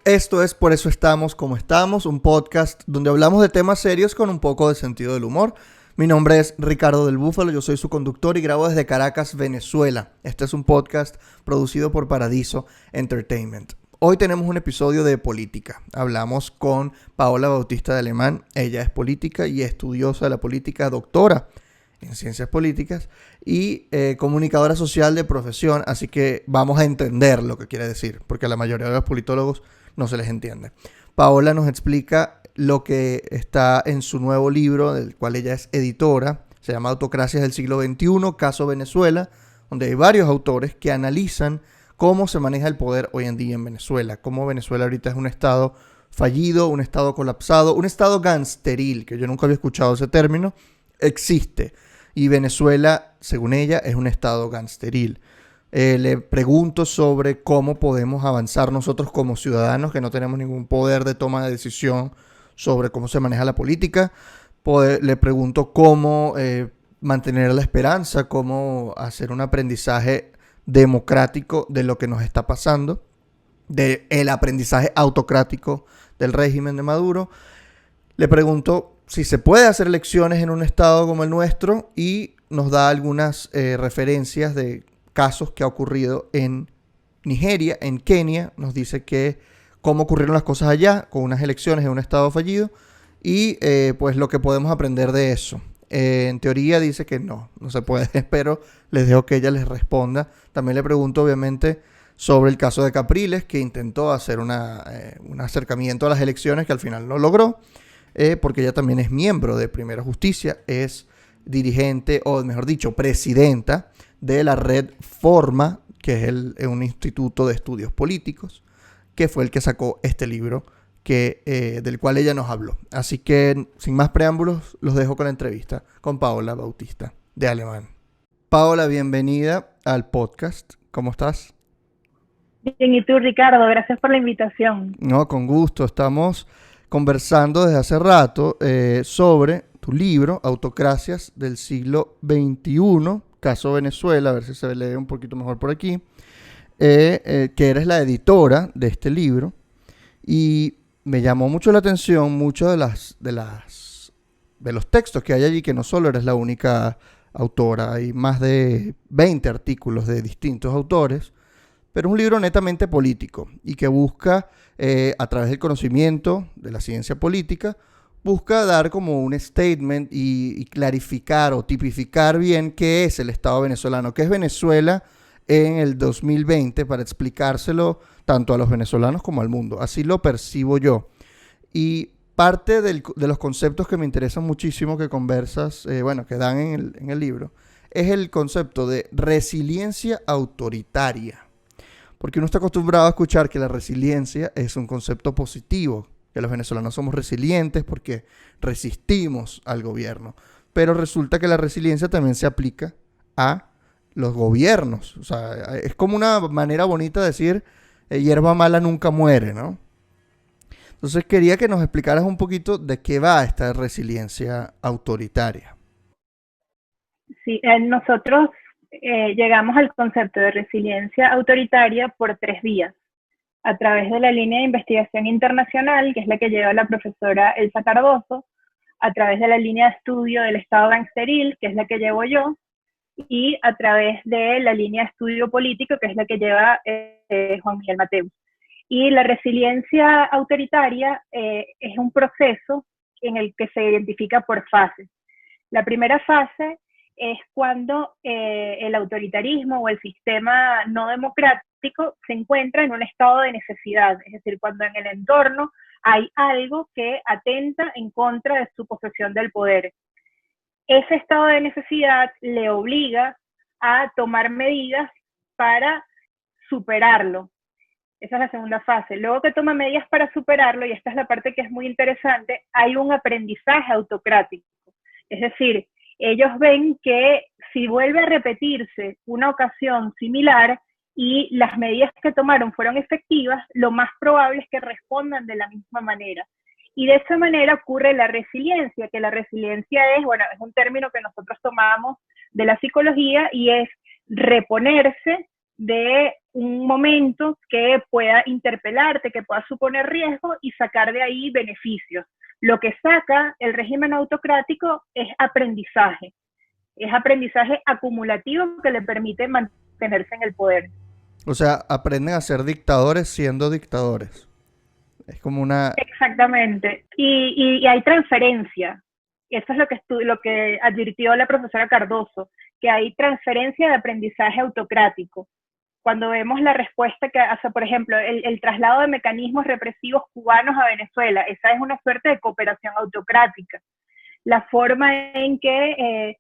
Esto es Por eso estamos como estamos, un podcast donde hablamos de temas serios con un poco de sentido del humor. Mi nombre es Ricardo del Búfalo, yo soy su conductor y grabo desde Caracas, Venezuela. Este es un podcast producido por Paradiso Entertainment. Hoy tenemos un episodio de política. Hablamos con Paola Bautista de Alemán. Ella es política y estudiosa de la política, doctora en ciencias políticas y comunicadora social de profesión, así que vamos a entender lo que quiere decir, porque a la mayoría de los politólogos no se les entiende. Paola nos explica lo que está en su nuevo libro, del cual ella es editora, se llama Autocracias del siglo XXI, Caso Venezuela, donde hay varios autores que analizan cómo se maneja el poder hoy en día en Venezuela, cómo Venezuela ahorita es un estado fallido, un estado colapsado, un estado gangsteril, que yo nunca había escuchado ese término, existe. Y Venezuela, según ella, es un estado gangsteril. Le pregunto sobre cómo podemos avanzar nosotros como ciudadanos que no tenemos ningún poder de toma de decisión sobre cómo se maneja la política. Le pregunto cómo mantener la esperanza, cómo hacer un aprendizaje democrático de lo que nos está pasando, del aprendizaje autocrático del régimen de Maduro. Le pregunto si se puede hacer elecciones en un estado como el nuestro y nos da algunas referencias de casos que ha ocurrido en Nigeria, en Kenia. Nos dice que cómo ocurrieron las cosas allá con unas elecciones en un estado fallido y pues lo que podemos aprender de eso. En teoría dice que no se puede, pero les dejo que ella les responda. También le pregunto obviamente sobre el caso de Capriles, que intentó hacer un acercamiento a las elecciones que al final no logró, porque ella también es miembro de Primera Justicia, es dirigente, o mejor dicho, presidenta de la Red Forma, que es un instituto de estudios políticos, que fue el que sacó este libro del cual ella nos habló. Así que, sin más preámbulos, los dejo con la entrevista con Paola Bautista de Alemán. Paola, bienvenida al podcast. ¿Cómo estás? Bien, y tú, Ricardo, gracias por la invitación. No, con gusto. Estamos conversando desde hace rato sobre tu libro, Autocracias del siglo XXI, Caso Venezuela, a ver si se lee un poquito mejor por aquí, que eres la editora de este libro. Y me llamó mucho la atención muchos de los textos que hay allí, que no solo eres la única autora, hay más de 20 artículos de distintos autores, pero es un libro netamente político y que busca, a través del conocimiento de la ciencia política, busca dar como un statement y clarificar o tipificar bien qué es el Estado venezolano, qué es Venezuela en el 2020, para explicárselo tanto a los venezolanos como al mundo. Así lo percibo yo. Y parte de los conceptos que me interesan muchísimo que conversas, que dan en el libro, es el concepto de resiliencia autoritaria. Porque uno está acostumbrado a escuchar que la resiliencia es un concepto positivo, que los venezolanos somos resilientes porque resistimos al gobierno. Pero resulta que la resiliencia también se aplica a los gobiernos. O sea, es como una manera bonita de decir, hierba mala nunca muere, ¿no? Entonces quería que nos explicaras un poquito de qué va esta resiliencia autoritaria. Sí, nosotros llegamos al concepto de resiliencia autoritaria por 3 vías. A través de la línea de investigación internacional, que es la que lleva la profesora Elsa Cardoso, a través de la línea de estudio del Estado gangsteril, que es la que llevo yo, y a través de la línea de estudio político, que es la que lleva Juan Miguel Mateus. Y la resiliencia autoritaria es un proceso en el que se identifica por fases. La primera fase es cuando el autoritarismo o el sistema no democrático se encuentra en un estado de necesidad, es decir, cuando en el entorno hay algo que atenta en contra de su posesión del poder. Ese estado de necesidad le obliga a tomar medidas para superarlo. Esa es la segunda fase. Luego que toma medidas para superarlo, y esta es la parte que es muy interesante, hay un aprendizaje autocrático. Es decir, ellos ven que si vuelve a repetirse una ocasión similar y las medidas que tomaron fueron efectivas, lo más probable es que respondan de la misma manera. Y de esa manera ocurre la resiliencia, que la resiliencia es un término que nosotros tomamos de la psicología y es reponerse de un momento que pueda interpelarte, que pueda suponer riesgo y sacar de ahí beneficios. Lo que saca el régimen autocrático es aprendizaje acumulativo que le permite mantenerse en el poder. O sea, aprenden a ser dictadores siendo dictadores. Es como una... Exactamente. Y hay transferencia. Eso es lo que advirtió la profesora Cardoso, que hay transferencia de aprendizaje autocrático. Cuando vemos la respuesta que hace, por ejemplo, el traslado de mecanismos represivos cubanos a Venezuela, esa es una suerte de cooperación autocrática. La forma en que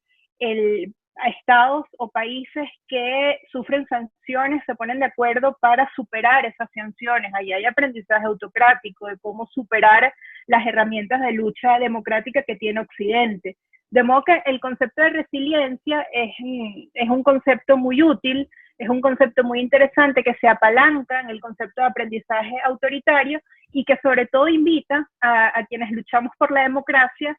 estados o países que sufren sanciones se ponen de acuerdo para superar esas sanciones. Ahí hay aprendizaje autocrático de cómo superar las herramientas de lucha democrática que tiene Occidente. De modo que el concepto de resiliencia es un concepto muy útil, es un concepto muy interesante que se apalanca en el concepto de aprendizaje autoritario y que sobre todo invita a quienes luchamos por la democracia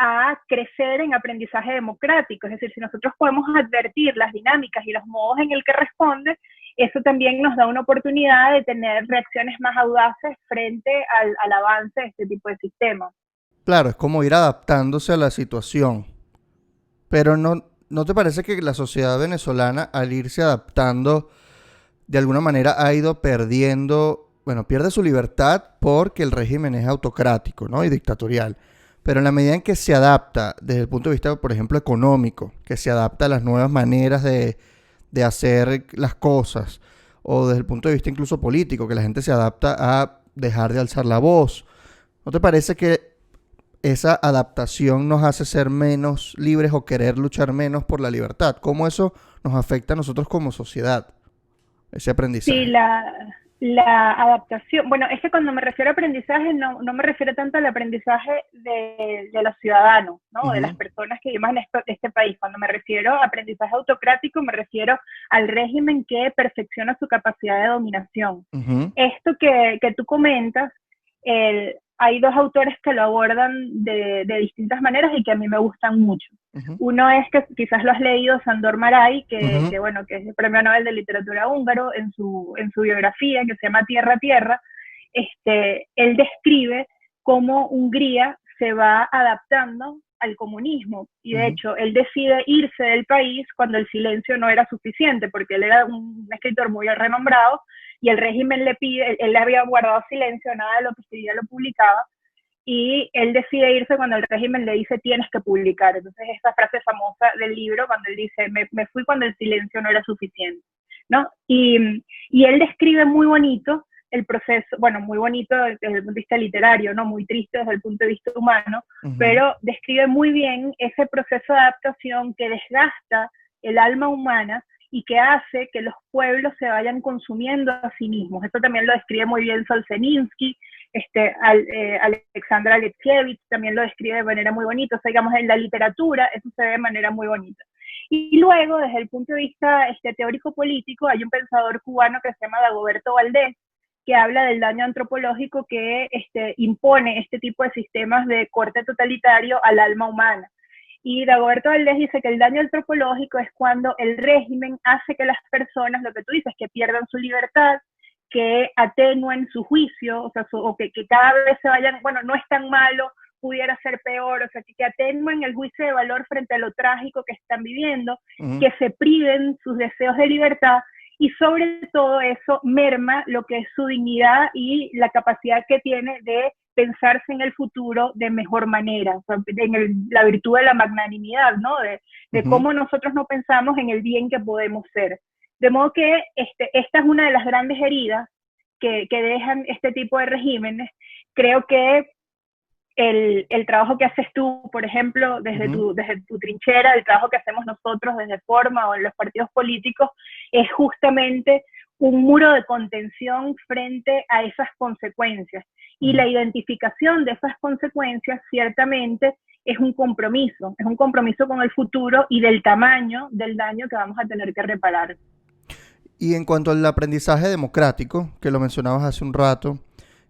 a crecer en aprendizaje democrático. Es decir, si nosotros podemos advertir las dinámicas y los modos en el que responde, eso también nos da una oportunidad de tener reacciones más audaces frente al avance de este tipo de sistemas. Claro, es como ir adaptándose a la situación. Pero ¿no te parece que la sociedad venezolana, al irse adaptando, de alguna manera ha ido perdiendo, bueno, pierde su libertad porque el régimen es autocrático, ¿no? Y dictatorial. Pero en la medida en que se adapta, desde el punto de vista, por ejemplo, económico, que se adapta a las nuevas maneras de hacer las cosas, o desde el punto de vista incluso político, que la gente se adapta a dejar de alzar la voz, ¿no te parece que esa adaptación nos hace ser menos libres o querer luchar menos por la libertad? ¿Cómo eso nos afecta a nosotros como sociedad, ese aprendizaje? Sí, la adaptación, bueno, es que cuando me refiero a aprendizaje no me refiero tanto al aprendizaje de los ciudadanos, ¿no? De las personas que viven en este país. Cuando me refiero a aprendizaje autocrático, me refiero al régimen que perfecciona su capacidad de dominación. Esto que tú comentas, hay dos autores que lo abordan de distintas maneras y que a mí me gustan mucho. Uno es que quizás lo has leído, Sándor Márai, que bueno, que es el Premio Nobel de Literatura húngaro, en su biografía, que se llama Tierra, Tierra, él describe cómo Hungría se va adaptando al comunismo, y de hecho él decide irse del país cuando el silencio no era suficiente, porque él era un escritor muy renombrado, y el régimen le pide, él le había guardado silencio, nada de lo que escribía lo publicaba, y él decide irse cuando el régimen le dice tienes que publicar. Entonces esa frase famosa del libro, cuando él dice me fui cuando el silencio no era suficiente, ¿no? Y él describe muy bonito el proceso, bueno, muy bonito desde el punto de vista literario, ¿no? Muy triste desde el punto de vista humano, pero describe muy bien ese proceso de adaptación que desgasta el alma humana y que hace que los pueblos se vayan consumiendo a sí mismos. Esto también lo describe muy bien Solzhenitsyn, Alexandra Alexievich también lo describe de manera muy bonita. O sea, digamos, en la literatura eso se ve de manera muy bonita. Y luego, desde el punto de vista teórico-político, hay un pensador cubano que se llama Dagoberto Valdés, que habla del daño antropológico que impone este tipo de sistemas de corte totalitario al alma humana. Y Dagoberto Valdés dice que el daño antropológico es cuando el régimen hace que las personas, lo que tú dices, que pierdan su libertad, que atenúen su juicio, o sea, o que cada vez se vayan, bueno, no es tan malo, pudiera ser peor, o sea, que atenúen el juicio de valor frente a lo trágico que están viviendo, que se priven sus deseos de libertad, y sobre todo eso merma lo que es su dignidad y la capacidad que tiene de pensarse en el futuro de mejor manera, o sea, la virtud de la magnanimidad, ¿no? De cómo nosotros no pensamos en el bien que podemos ser. De modo que esta es una de las grandes heridas que dejan este tipo de regímenes. Creo que el trabajo que haces tú, por ejemplo, desde tu trinchera, el trabajo que hacemos nosotros desde Forma o en los partidos políticos, es justamente un muro de contención frente a esas consecuencias. Y la identificación de esas consecuencias ciertamente es un compromiso con el futuro y del tamaño del daño que vamos a tener que reparar. Y en cuanto al aprendizaje democrático, que lo mencionabas hace un rato,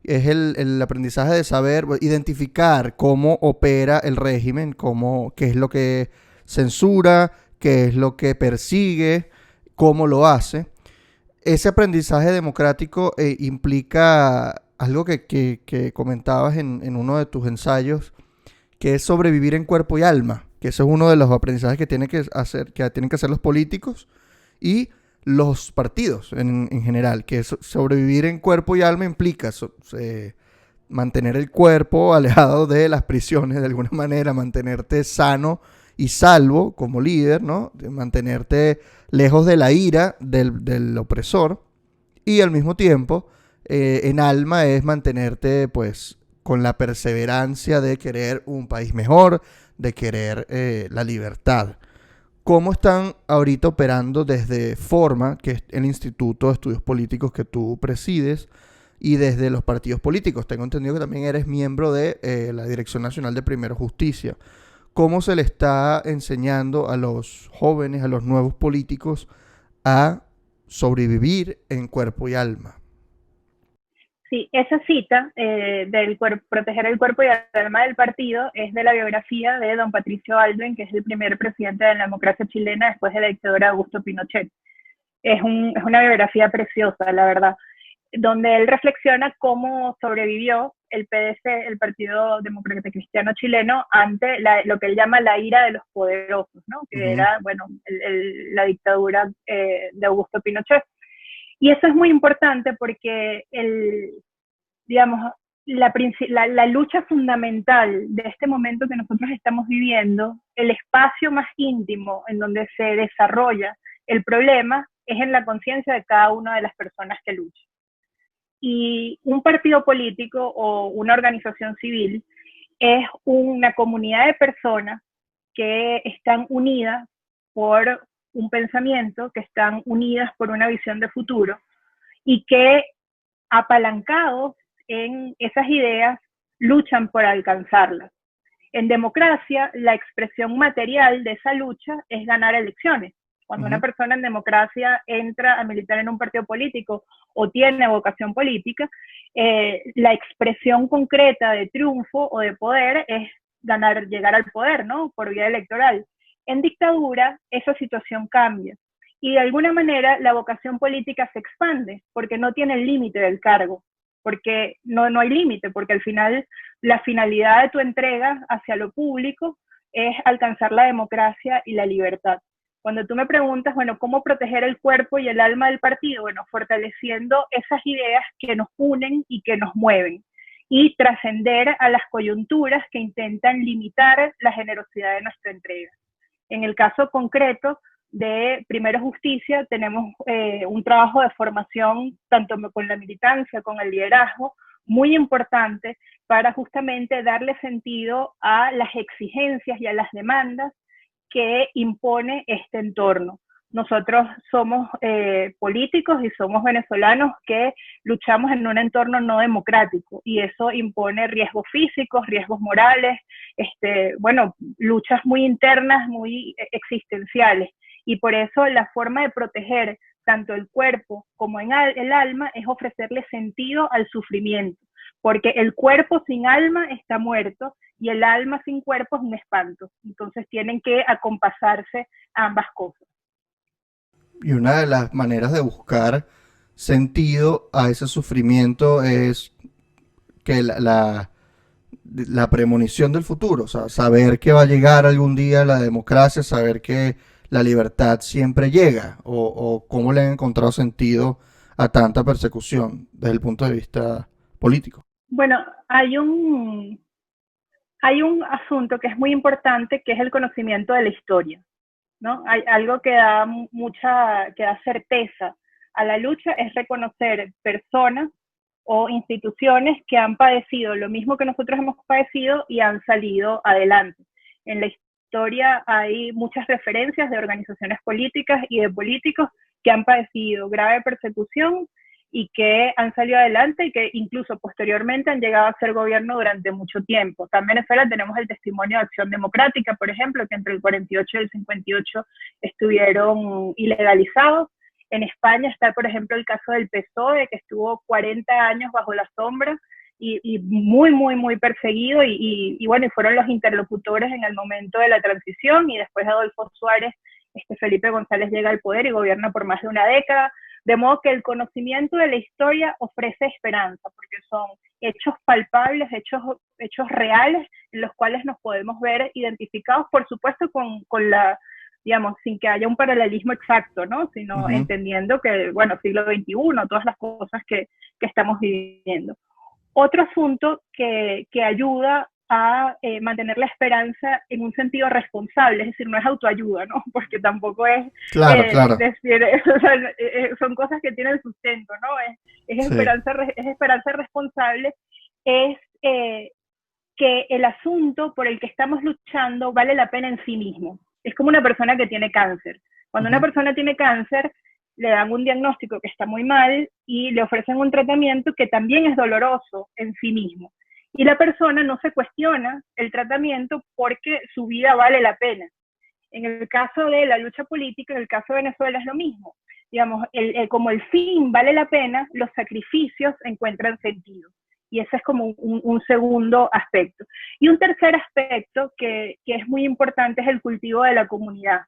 es el aprendizaje de saber identificar cómo opera el régimen, qué es lo que censura, qué es lo que persigue, cómo lo hace. ese aprendizaje democrático implica algo que comentabas en uno de tus ensayos, que es sobrevivir en cuerpo y alma, que ese es uno de los aprendizajes que tienen que hacer los políticos y los partidos en general, que sobrevivir en cuerpo y alma implica mantener el cuerpo alejado de las prisiones de alguna manera, mantenerte sano y salvo como líder, ¿no? Mantenerte lejos de la ira del opresor y al mismo tiempo en alma es mantenerte pues con la perseverancia de querer un país mejor, de querer la libertad. ¿Cómo están ahorita operando desde Forma, que es el Instituto de Estudios Políticos que tú presides, y desde los partidos políticos? Tengo entendido que también eres miembro de la Dirección Nacional de Primero Justicia. ¿Cómo se le está enseñando a los jóvenes, a los nuevos políticos, a sobrevivir en cuerpo y alma? Sí, esa cita proteger el cuerpo y el alma del partido es de la biografía de don Patricio Aylwin, que es el primer presidente de la democracia chilena después de la dictadura de Augusto Pinochet. Es una biografía preciosa, la verdad, donde él reflexiona cómo sobrevivió el PDC, el Partido Demócrata Cristiano Chileno, ante lo que él llama la ira de los poderosos, ¿no? Que era, bueno, la dictadura de Augusto Pinochet. Y eso es muy importante porque digamos, la lucha fundamental de este momento que nosotros estamos viviendo, el espacio más íntimo en donde se desarrolla el problema, es en la conciencia de cada una de las personas que luchan. Y un partido político o una organización civil es una comunidad de personas que están unidas por un pensamiento, que están unidas por una visión de futuro y que apalancados en esas ideas luchan por alcanzarlas. En democracia, la expresión material de esa lucha es ganar elecciones. Cuando una persona en democracia entra a militar en un partido político o tiene vocación política, la expresión concreta de triunfo o de poder es llegar al poder, ¿no? Por vía electoral. En dictadura, esa situación cambia. Y de alguna manera la vocación política se expande, porque no tiene el límite del cargo, porque no hay límite, porque al final la finalidad de tu entrega hacia lo público es alcanzar la democracia y la libertad. Cuando tú me preguntas, bueno, ¿cómo proteger el cuerpo y el alma del partido? Bueno, fortaleciendo esas ideas que nos unen y que nos mueven y trascender a las coyunturas que intentan limitar la generosidad de nuestra entrega. En el caso concreto de Primero Justicia, tenemos un trabajo de formación tanto con la militancia, con el liderazgo, muy importante para justamente darle sentido a las exigencias y a las demandas que impone este entorno. Nosotros somos políticos y somos venezolanos que luchamos en un entorno no democrático y eso impone riesgos físicos, riesgos morales, bueno, luchas muy internas, muy existenciales. Y por eso la forma de proteger tanto el cuerpo como el alma es ofrecerle sentido al sufrimiento, porque el cuerpo sin alma está muerto y el alma sin cuerpo es un espanto. Entonces tienen que acompasarse ambas cosas. Y una de las maneras de buscar sentido a ese sufrimiento es que la premonición del futuro, o sea, saber que va a llegar algún día la democracia, saber que la libertad siempre llega, o cómo le han encontrado sentido a tanta persecución desde el punto de vista político. Bueno, hay un asunto que es muy importante, que es el conocimiento de la historia, ¿no? Hay algo que da certeza a la lucha, es reconocer personas o instituciones que han padecido lo mismo que nosotros hemos padecido y han salido adelante. En la historia hay muchas referencias de organizaciones políticas y de políticos que han padecido grave persecución y que han salido adelante y que incluso posteriormente han llegado a ser gobierno durante mucho tiempo. Acá en Venezuela tenemos el testimonio de Acción Democrática, por ejemplo, que entre el 48 y el 58 estuvieron ilegalizados. En España está, por ejemplo, el caso del PSOE, que estuvo 40 años bajo la sombra y muy, muy, muy perseguido y bueno, y fueron los interlocutores en el momento de la transición y después de Adolfo Suárez, Felipe González llega al poder y gobierna por más de una década. De modo que el conocimiento de la historia ofrece esperanza, porque son hechos palpables, hechos reales, en los cuales nos podemos ver identificados, por supuesto, con la, digamos, sin que haya un paralelismo exacto, ¿no? Sino Ujú. entendiendo que, bueno, siglo XXI, todas las cosas que estamos viviendo. Otro asunto que ayuda a mantener la esperanza en un sentido responsable, es decir, no es autoayuda, ¿no? Porque tampoco es Claro, claro. decir, o sea, son cosas que tienen sustento, ¿no? Sí. Es esperanza responsable, es que el asunto por el que estamos luchando vale la pena en sí mismo. Es como una persona que tiene cáncer. Cuando una Ujú. persona tiene cáncer, le dan un diagnóstico que está muy mal y le ofrecen un tratamiento que también es doloroso en sí mismo. Y la persona no se cuestiona el tratamiento porque su vida vale la pena. En el caso de la lucha política, en el caso de Venezuela es lo mismo. Digamos, como el fin vale la pena, los sacrificios encuentran sentido. Y ese es como un segundo aspecto. Y un tercer aspecto que es muy importante es el cultivo de la comunidad.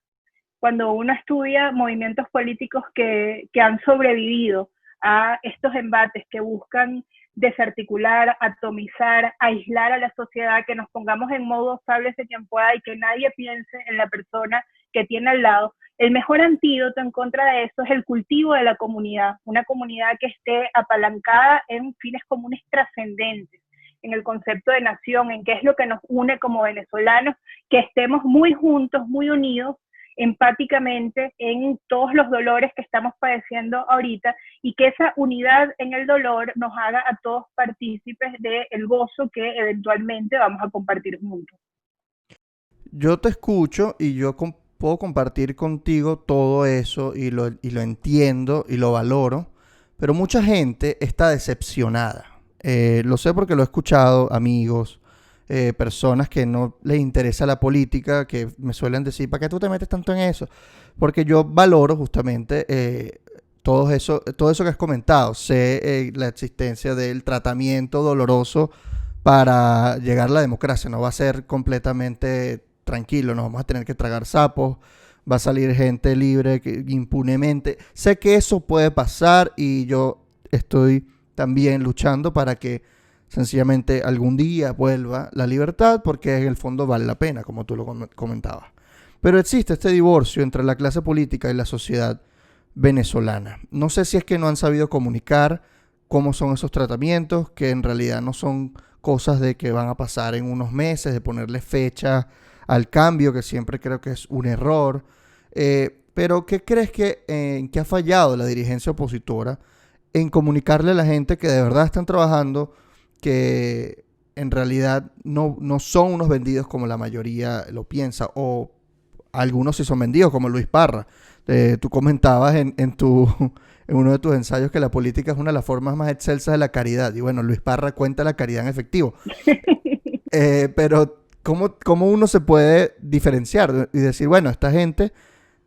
Cuando uno estudia movimientos políticos que han sobrevivido a estos embates que buscan desarticular, atomizar, aislar a la sociedad, que nos pongamos en modo sálvese quien pueda y que nadie piense en la persona que tiene al lado. El mejor antídoto en contra de eso es el cultivo de la comunidad, una comunidad que esté apalancada en fines comunes trascendentes, en el concepto de nación, en qué es lo que nos une como venezolanos, que estemos muy juntos, muy unidos, empáticamente en todos los dolores que estamos padeciendo ahorita y que esa unidad en el dolor nos haga a todos partícipes del gozo que eventualmente vamos a compartir juntos. Yo te escucho y puedo compartir contigo todo eso y lo entiendo y lo valoro, pero mucha gente está decepcionada. Lo sé porque lo he escuchado, amigos, personas que no les interesa la política, que me suelen decir, ¿para qué tú te metes tanto en eso? Porque yo valoro justamente todo eso que has comentado. Sé la existencia del tratamiento doloroso para llegar a la democracia. No va a ser completamente tranquilo, nos vamos a tener que tragar sapos, va a salir gente libre impunemente. Sé que eso puede pasar y yo estoy también luchando para que sencillamente algún día vuelva la libertad, porque en el fondo vale la pena, como tú lo comentabas. Pero existe este divorcio entre la clase política y la sociedad venezolana. No sé si es que no han sabido comunicar cómo son esos tratamientos, que en realidad no son cosas de que van a pasar en unos meses, de ponerle fecha al cambio, que siempre creo que es un error. Pero ¿qué crees en qué ha fallado la dirigencia opositora en comunicarle a la gente que de verdad están trabajando, que en realidad no son unos vendidos como la mayoría lo piensa, o algunos sí son vendidos, como Luis Parra? Tú comentabas en uno de tus ensayos que la política es una de las formas más excelsas de la caridad. Y bueno, Luis Parra cuenta la caridad en efectivo. Pero ¿cómo uno se puede diferenciar y decir, bueno, esta gente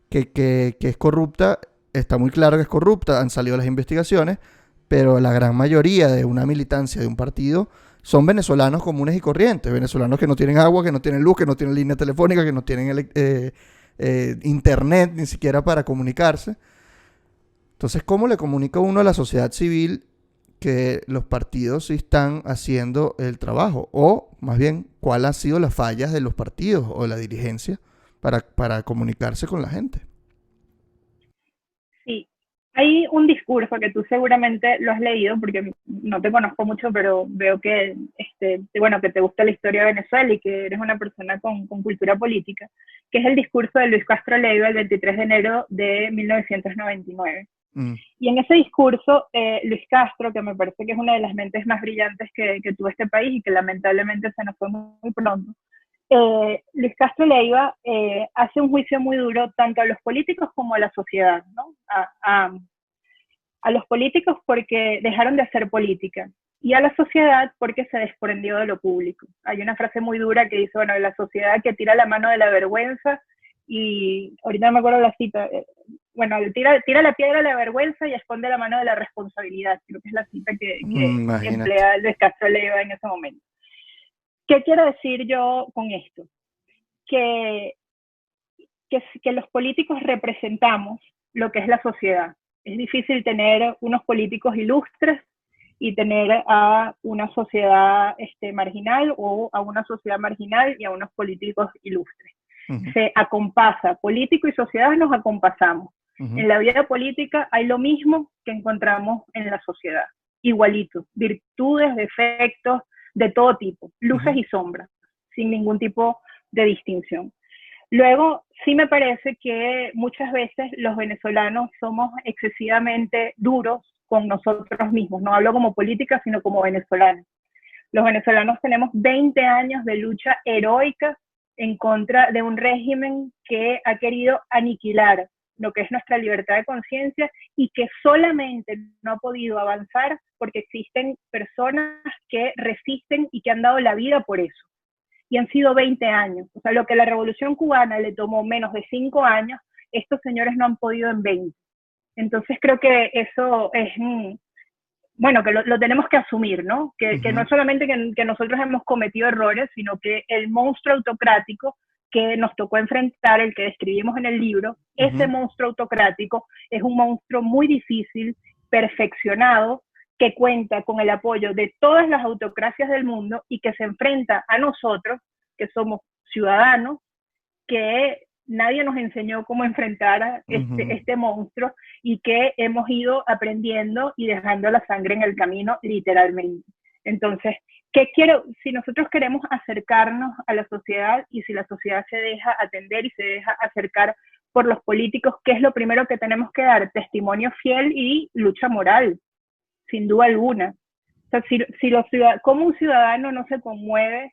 que es corrupta, está muy claro que es corrupta, han salido las investigaciones, pero la gran mayoría de una militancia de un partido son venezolanos comunes y corrientes, venezolanos que no tienen agua, que no tienen luz, que no tienen línea telefónica, que no tienen internet ni siquiera para comunicarse? Entonces, ¿cómo le comunica uno a la sociedad civil que los partidos sí están haciendo el trabajo? O más bien, ¿cuáles han sido las fallas de los partidos o de la dirigencia para comunicarse con la gente? Sí, hay un discurso que tú seguramente lo has leído, porque no te conozco mucho, pero veo que, bueno, que te gusta la historia de Venezuela y que eres una persona con cultura política, que es el discurso de Luis Castro Leiva el 23 de enero de 1999. Mm. Y en ese discurso, Luis Castro, que me parece que es una de las mentes más brillantes que tuvo este país y que lamentablemente se nos fue muy pronto, Luis Castro Leiva hace un juicio muy duro tanto a los políticos como a la sociedad, ¿no? A los políticos porque dejaron de hacer política y a la sociedad porque se desprendió de lo público. Hay una frase muy dura que dice, bueno, la sociedad que tira la mano de la vergüenza y ahorita no me acuerdo la cita, bueno, tira la piedra de la vergüenza y esconde la mano de la responsabilidad. Creo que es la cita que Imagínate. emplea Luis Castro Leiva en ese momento. ¿Qué quiero decir yo con esto? Que los políticos representamos lo que es la sociedad. Es difícil tener unos políticos ilustres y tener a una sociedad marginal, o a una sociedad marginal y a unos políticos ilustres. Se acompasa, político y sociedad nos acompasamos. En la vida política hay lo mismo que encontramos en la sociedad, igualito, virtudes, defectos, de todo tipo, luces y sombras, sin ningún tipo de distinción. Luego, sí me parece que muchas veces los venezolanos somos excesivamente duros con nosotros mismos. No hablo como política, sino como venezolanos. Los venezolanos tenemos 20 años de lucha heroica en contra de un régimen que ha querido aniquilar lo que es nuestra libertad de conciencia, y que solamente no ha podido avanzar porque existen personas que resisten y que han dado la vida por eso. Y han sido 20 años. O sea, lo que la Revolución Cubana le tomó menos de 5 años, estos señores no han podido en 20. Entonces creo que eso es, bueno, que lo tenemos que asumir, ¿no? Que no es solamente que nosotros hemos cometido errores, sino que el monstruo autocrático que nos tocó enfrentar, el que describimos en el libro, ese monstruo autocrático es un monstruo muy difícil, perfeccionado, que cuenta con el apoyo de todas las autocracias del mundo y que se enfrenta a nosotros, que somos ciudadanos, que nadie nos enseñó cómo enfrentar a este monstruo, y que hemos ido aprendiendo y dejando la sangre en el camino, literalmente. Entonces, ¿qué quiero? Si nosotros queremos acercarnos a la sociedad, y si la sociedad se deja atender y se deja acercar por los políticos, ¿qué es lo primero que tenemos que dar? Testimonio fiel y lucha moral, sin duda alguna. O sea, ¿cómo un ciudadano no se conmueve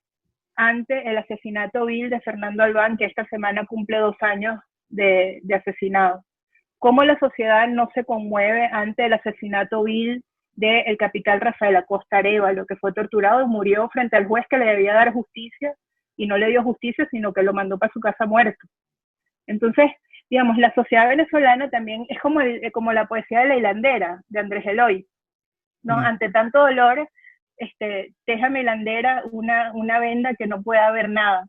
ante el asesinato vil de Fernando Albán, que esta semana cumple 2 años de asesinado? ¿Cómo la sociedad no se conmueve ante el asesinato vil del capitán Rafael Acosta Arévalo, que fue torturado y murió frente al juez que le debía dar justicia, y no le dio justicia, sino que lo mandó para su casa muerto? Entonces, digamos, la sociedad venezolana también es como la poesía de La hilandera, de Andrés Eloy, ¿no? Ante tanto dolor, teja mi hilandera una venda que no pueda ver nada.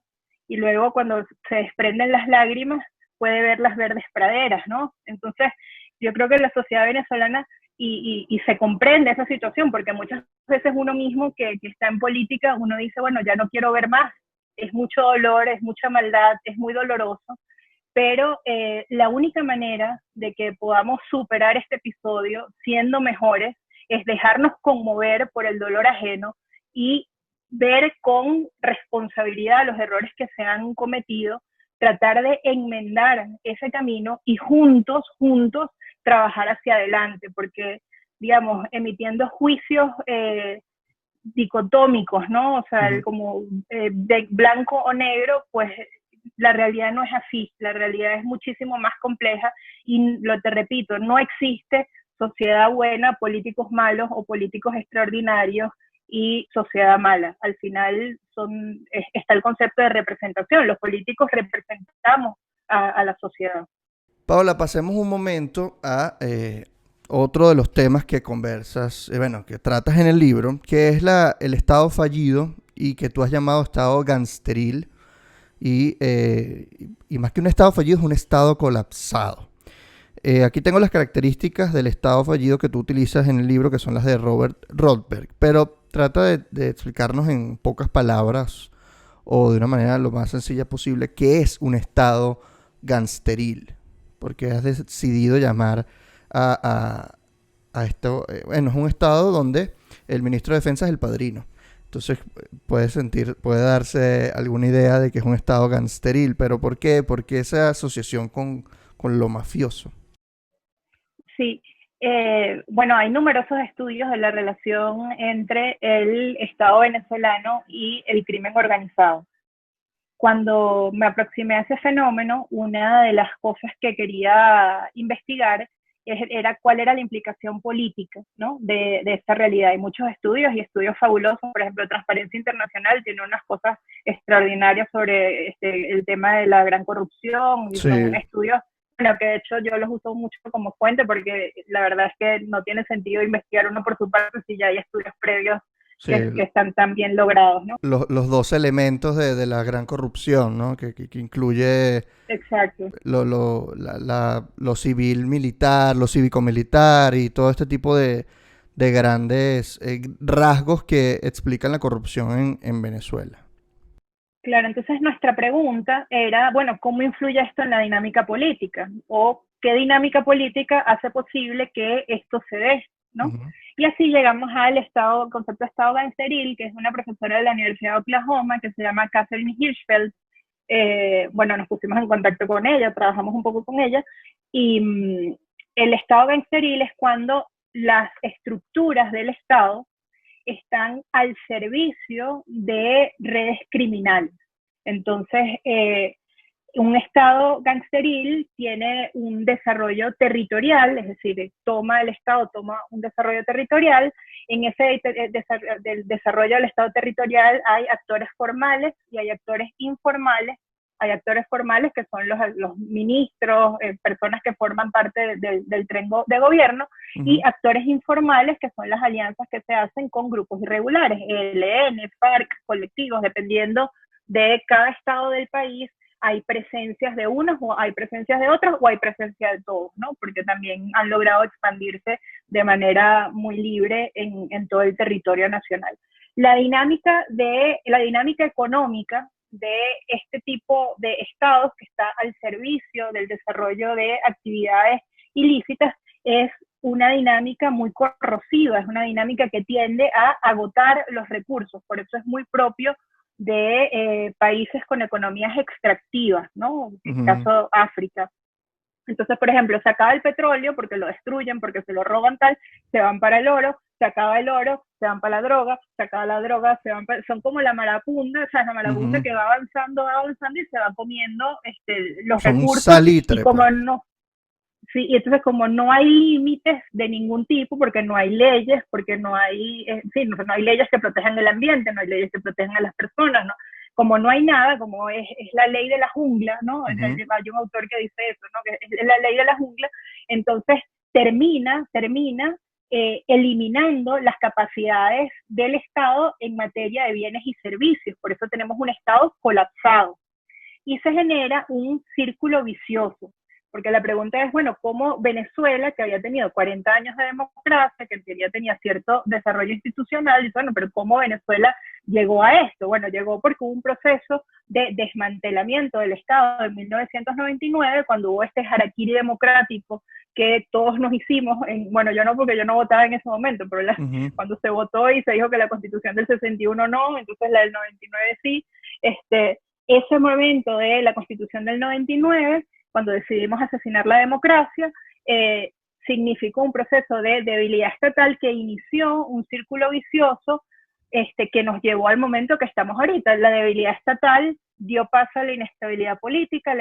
Y luego, cuando se desprenden las lágrimas, puede ver las verdes praderas, ¿no? Entonces, yo creo que la sociedad venezolana, y se comprende esa situación, porque muchas veces uno mismo que está en política, uno dice, bueno, ya no quiero ver más, es mucho dolor, es mucha maldad, es muy doloroso, pero la única manera de que podamos superar este episodio siendo mejores es dejarnos conmover por el dolor ajeno y ver con responsabilidad los errores que se han cometido, tratar de enmendar ese camino y juntos trabajar hacia adelante, porque, digamos, emitiendo juicios dicotómicos, ¿no? O sea, como de blanco o negro, pues la realidad no es así, la realidad es muchísimo más compleja, y te repito, no existe sociedad buena, políticos malos o políticos extraordinarios y sociedad mala. Al final está el concepto de representación, los políticos representamos a la sociedad. Paola, pasemos un momento a otro de los temas que conversas, que tratas en el libro, que es el Estado fallido, y que tú has llamado Estado gangsteril, y más que un Estado fallido, es un Estado colapsado. Aquí tengo las características del Estado fallido que tú utilizas en el libro, que son las de Robert Rothberg, pero trata de explicarnos en pocas palabras, o de una manera lo más sencilla posible, qué es un Estado gangsteril. Porque has decidido llamar a esto, es un estado donde el ministro de Defensa es el padrino. Entonces puede darse alguna idea de que es un estado gangsteril, pero ¿por qué? Porque esa asociación con lo mafioso. Sí, bueno, hay numerosos estudios de la relación entre el Estado venezolano y el crimen organizado. Cuando me aproximé a ese fenómeno, una de las cosas que quería investigar era cuál era la implicación política, ¿no? de esta realidad. Hay muchos estudios y estudios fabulosos. Por ejemplo, Transparencia Internacional tiene unas cosas extraordinarias sobre el tema de la gran corrupción. Y son estudios, bueno, que de hecho yo los uso mucho como fuente, porque la verdad es que no tiene sentido investigar uno por su parte si ya hay estudios previos Sí, que están tan bien logrados, ¿no? los dos elementos de la gran corrupción, ¿no? Que incluye Exacto. lo civil militar, lo cívico-militar y todo este tipo de grandes rasgos que explican la corrupción en Venezuela. Claro, entonces nuestra pregunta era, bueno, ¿cómo influye esto en la dinámica política? ¿O qué dinámica política hace posible que esto se dé, ¿no? Ujú. Y así llegamos al estado, concepto de estado gangsteril, que es una profesora de la Universidad de Oklahoma que se llama Catherine Hirschfeld. Bueno, nos pusimos en contacto con ella, trabajamos un poco con ella, y el estado gangsteril es cuando las estructuras del Estado están al servicio de redes criminales. Entonces, un Estado gangsteril tiene un desarrollo territorial, es decir, el Estado toma un desarrollo territorial. En ese desarrollo del Estado territorial hay actores formales y hay actores informales. Hay actores formales que son los ministros, personas que forman parte del tren de gobierno, y Ujú. actores informales que son las alianzas que se hacen con grupos irregulares, ELN, FARC, colectivos, dependiendo de cada estado del país. Hay presencias de unos o hay presencias de otros o hay presencia de todos, ¿no? Porque también han logrado expandirse de manera muy libre en todo el territorio nacional. La dinámica económica de este tipo de estados que está al servicio del desarrollo de actividades ilícitas es una dinámica muy corrosiva, es una dinámica que tiende a agotar los recursos, por eso es muy propio de países con economías extractivas, ¿no? En el Ujú. caso África. Entonces, por ejemplo, se acaba el petróleo porque lo destruyen, porque se lo roban tal, se van para el oro, se acaba el oro, se van para la droga, se acaba la droga, son como la marabunta, o sea, la marabunta Ujú. que va avanzando y se va comiendo los Son un recursos, y salitre, pues. como no, sí, y entonces como no hay límites de ningún tipo, porque no hay leyes, porque no hay, sí, no hay leyes que protejan el ambiente, no hay leyes que protejan a las personas, ¿no? Como no hay nada, como es la ley de la jungla, ¿no? Ujú. Hay un autor que dice eso, ¿no? Que es la ley de la jungla. Entonces termina eliminando las capacidades del Estado en materia de bienes y servicios. Por eso tenemos un Estado colapsado. Y se genera un círculo vicioso. Porque la pregunta es, bueno, ¿cómo Venezuela, que había tenido 40 años de democracia, que en teoría tenía cierto desarrollo institucional, y bueno, pero cómo Venezuela llegó a esto? Bueno, llegó porque hubo un proceso de desmantelamiento del Estado en 1999, cuando hubo este harakiri democrático que todos nos hicimos, bueno, yo no, porque yo no votaba en ese momento, pero Ujú. cuando se votó y se dijo que la Constitución del 61 no, entonces la del 99 sí, ese momento de la Constitución del 99, cuando decidimos asesinar la democracia, significó un proceso de debilidad estatal que inició un círculo vicioso que nos llevó al momento que estamos ahorita. La debilidad estatal dio paso a la inestabilidad política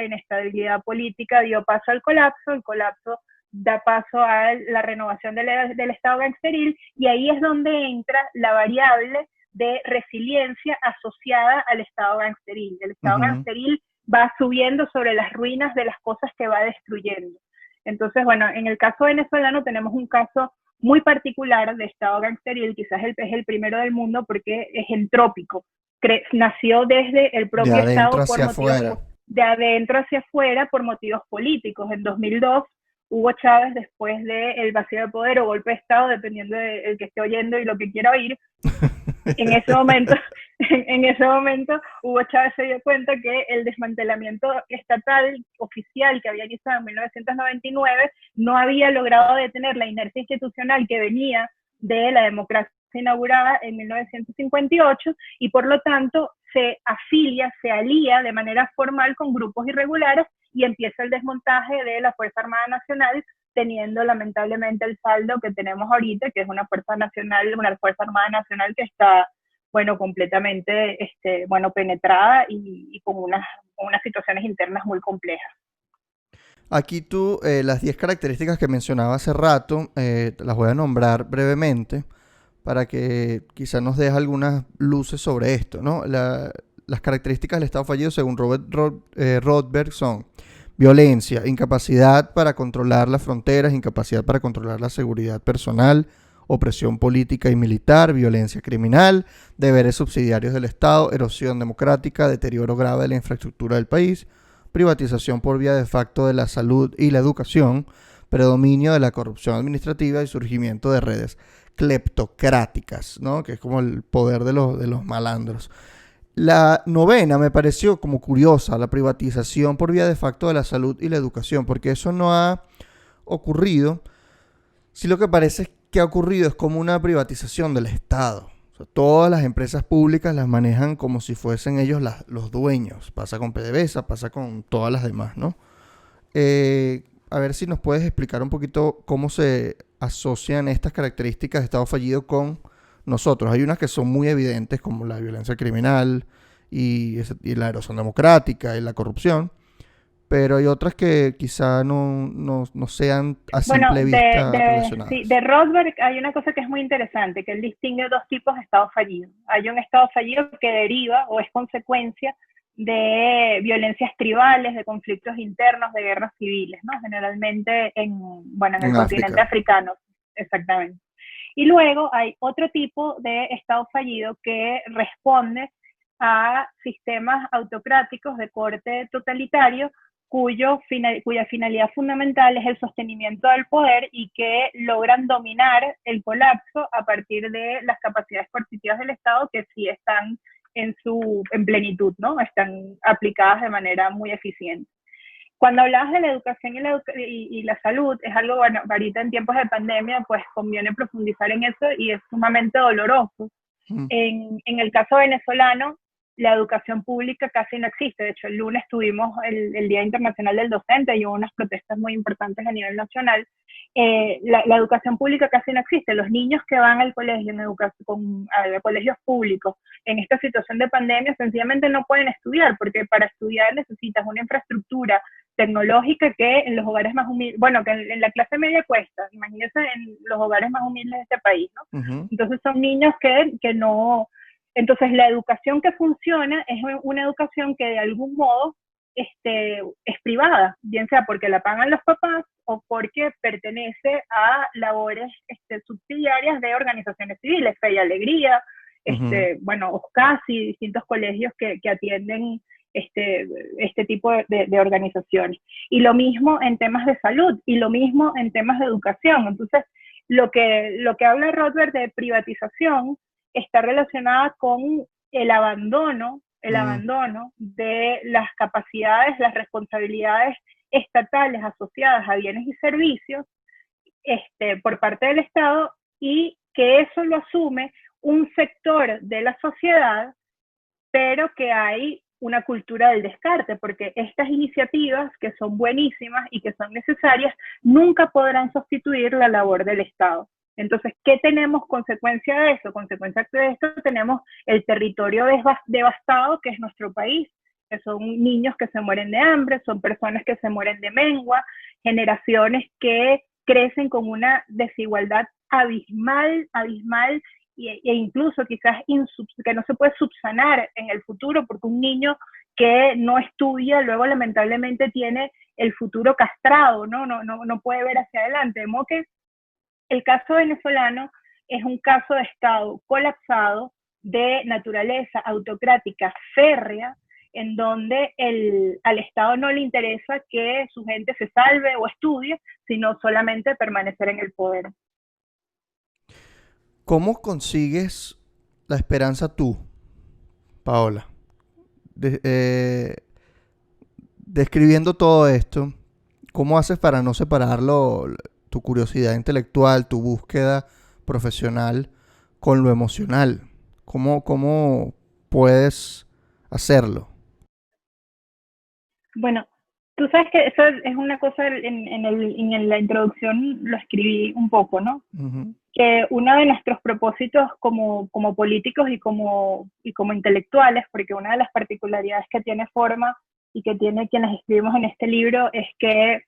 dio paso al colapso, el colapso da paso a la renovación del Estado gangsteril, y ahí es donde entra la variable de resiliencia asociada al Estado gangsteril. El Estado Ujú. gangsteril va subiendo sobre las ruinas de las cosas que va destruyendo. Entonces, bueno, en el caso venezolano tenemos un caso muy particular de Estado gangsteril, quizás es el primero del mundo porque es entrópico. Nació desde el De propio adentro Estado por hacia motivos afuera. de adentro hacia afuera por motivos políticos. En 2002, Hugo Chávez, después del vacío de poder o golpe de Estado, dependiendo del que esté oyendo y lo que quiera oír, en ese momento, en ese momento Hugo Chávez se dio cuenta que el desmantelamiento estatal oficial que había iniciado en 1999 no había logrado detener la inercia institucional que venía de la democracia inaugurada en 1958, y por lo tanto se alía de manera formal con grupos irregulares y empieza el desmontaje de la Fuerza Armada Nacional, teniendo lamentablemente el saldo que tenemos ahorita, que es una Fuerza Nacional, una Fuerza Armada Nacional que está, bueno, completamente, bueno, penetrada y con unas situaciones internas muy complejas. Aquí tú, las 10 características que mencionaba hace rato, te las voy a nombrar brevemente para que quizás nos deje algunas luces sobre esto, ¿no? Las características del Estado fallido, según Rothberg, son violencia, incapacidad para controlar las fronteras, incapacidad para controlar la seguridad personal, opresión política y militar, violencia criminal, deberes subsidiarios del Estado, erosión democrática, deterioro grave de la infraestructura del país, privatización por vía de facto de la salud y la educación, predominio de la corrupción administrativa y surgimiento de redes cleptocráticas, ¿no? Que es como el poder de los malandros. La novena me pareció como curiosa, la privatización por vía de facto de la salud y la educación, porque eso no ha ocurrido. Sí, lo que parece que ha ocurrido es como una privatización del Estado. O sea, todas las empresas públicas las manejan como si fuesen ellos los dueños. Pasa con PDVSA, pasa con todas las demás, ¿no? A ver si nos puedes explicar un poquito cómo se asocian estas características de Estado fallido con nosotros. Hay unas que son muy evidentes, como la violencia criminal y la erosión democrática y la corrupción, pero hay otras que quizá no sean a Bueno, simple vista sí, relacionadas. de Rothberg hay una cosa que es muy interesante, que él distingue dos tipos de estado fallido. Hay un estado fallido que deriva o es consecuencia de violencias tribales, de conflictos internos, de guerras civiles, ¿no? Generalmente bueno, en el En continente África. africano, exactamente. Y luego hay otro tipo de estado fallido que responde a sistemas autocráticos de corte totalitario cuya finalidad fundamental es el sostenimiento del poder y que logran dominar el colapso a partir de las capacidades coercitivas del Estado que sí están en plenitud, ¿no? Están aplicadas de manera muy eficiente. Cuando hablabas de la educación y la salud, es algo, bueno, ahorita en tiempos de pandemia, pues conviene profundizar en eso y es sumamente doloroso. Mm. En el caso venezolano, la educación pública casi no existe. De hecho, el lunes tuvimos el Día Internacional del Docente y hubo unas protestas muy importantes a nivel nacional. La educación pública casi no existe. Los niños que van al colegio, a colegios públicos, en esta situación de pandemia, sencillamente no pueden estudiar, porque para estudiar necesitas una infraestructura tecnológica que en los hogares más humildes, bueno, que en la clase media cuesta, imagínense en los hogares más humildes de este país, ¿no? Ujú. Entonces son niños que no, entonces la educación que funciona es una educación que de algún modo es privada, bien sea porque la pagan los papás o porque pertenece a labores subsidiarias de organizaciones civiles, Fe y Alegría, Ujú. bueno, OSCASI, distintos colegios que atienden este tipo de organizaciones. Y lo mismo en temas de salud y lo mismo en temas de educación. Entonces, lo que habla Rothbard de privatización está relacionada con el abandono, el Mm. abandono de las capacidades, las responsabilidades estatales asociadas a bienes y servicios por parte del Estado y que eso lo asume un sector de la sociedad, pero que hay una cultura del descarte, porque estas iniciativas, que son buenísimas y que son necesarias, nunca podrán sustituir la labor del Estado. Entonces, ¿qué tenemos consecuencia de eso? Consecuencia de esto tenemos el territorio devastado que es nuestro país, que son niños que se mueren de hambre, son personas que se mueren de mengua, generaciones que crecen con una desigualdad abismal, abismal, e incluso quizás que no se puede subsanar en el futuro, porque un niño que no estudia luego lamentablemente tiene el futuro castrado, no puede ver hacia adelante. De modo que el caso venezolano es un caso de Estado colapsado, de naturaleza autocrática férrea, en donde al Estado no le interesa que su gente se salve o estudie, sino solamente permanecer en el poder. ¿Cómo consigues la esperanza tú, Paola? De- eh, Describiendo todo esto, ¿cómo haces para no separarlo, tu curiosidad intelectual, tu búsqueda profesional, con lo emocional? ¿Cómo puedes hacerlo? Bueno, tú sabes que eso es una cosa, en la introducción lo escribí un poco, ¿no? Ujú. Que uno de nuestros propósitos como políticos y como intelectuales, porque una de las particularidades que tiene Forma y que tiene quienes escribimos en este libro es que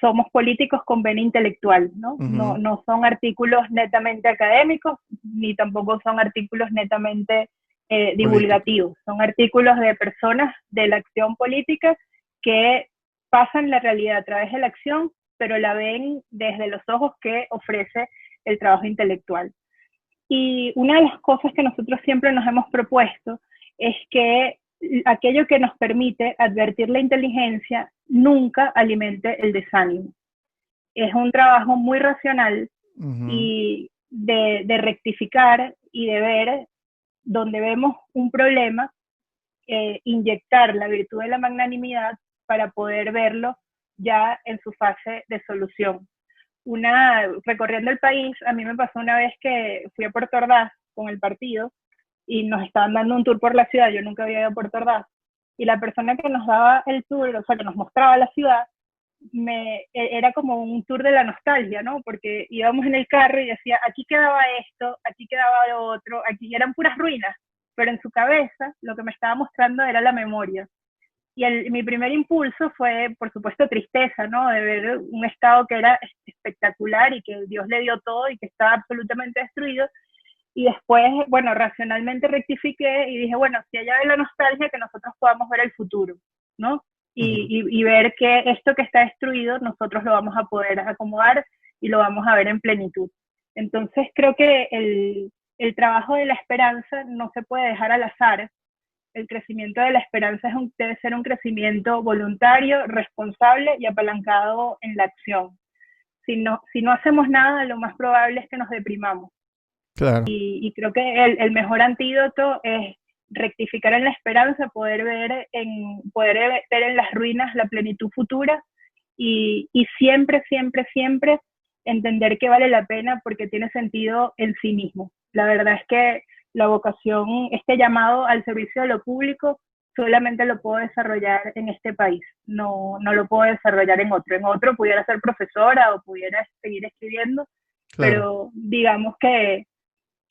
somos políticos con vena intelectual, ¿no? No, Ujú. no son artículos netamente académicos, ni tampoco son artículos netamente Político. divulgativos, son artículos de personas de la acción política que pasan la realidad a través de la acción, pero la ven desde los ojos que ofrece el trabajo intelectual. Y una de las cosas que nosotros siempre nos hemos propuesto es que aquello que nos permite advertir la inteligencia nunca alimente el desánimo. Es un trabajo muy racional y de rectificar y de ver donde vemos un problema, inyectar la virtud de la magnanimidad para poder verlo ya en su fase de solución. Recorriendo el país, a mí me pasó una vez que fui a Puerto Ordaz con el partido y nos estaban dando un tour por la ciudad, yo nunca había ido a Puerto Ordaz, y la persona que nos daba el tour, o sea, que nos mostraba la ciudad, era como un tour de la nostalgia, ¿no? Porque íbamos en el carro y decía, aquí quedaba esto, aquí quedaba lo otro, aquí eran puras ruinas, pero en su cabeza lo que me estaba mostrando era la memoria. Y mi primer impulso fue, por supuesto, tristeza, ¿no? De ver un estado que era espectacular y que Dios le dio todo y que estaba absolutamente destruido. Y después, bueno, racionalmente rectifiqué y dije, bueno, si allá ve la nostalgia, que nosotros podamos ver el futuro, ¿no? Y ver que esto que está destruido, nosotros lo vamos a poder acomodar y lo vamos a ver en plenitud. Entonces, creo que el trabajo de la esperanza no se puede dejar al azar. El crecimiento de la esperanza debe ser un crecimiento voluntario, responsable y apalancado en la acción. Si no hacemos nada, lo más probable es que nos deprimamos. Claro. Y creo que el mejor antídoto es rectificar en la esperanza, poder ver en las ruinas la plenitud futura y siempre, siempre, siempre entender que vale la pena porque tiene sentido en sí mismo. La verdad es que la vocación, este llamado al servicio de lo público, solamente lo puedo desarrollar en este país, no lo puedo desarrollar en otro. En otro pudiera ser profesora o pudiera seguir escribiendo, Claro. pero digamos que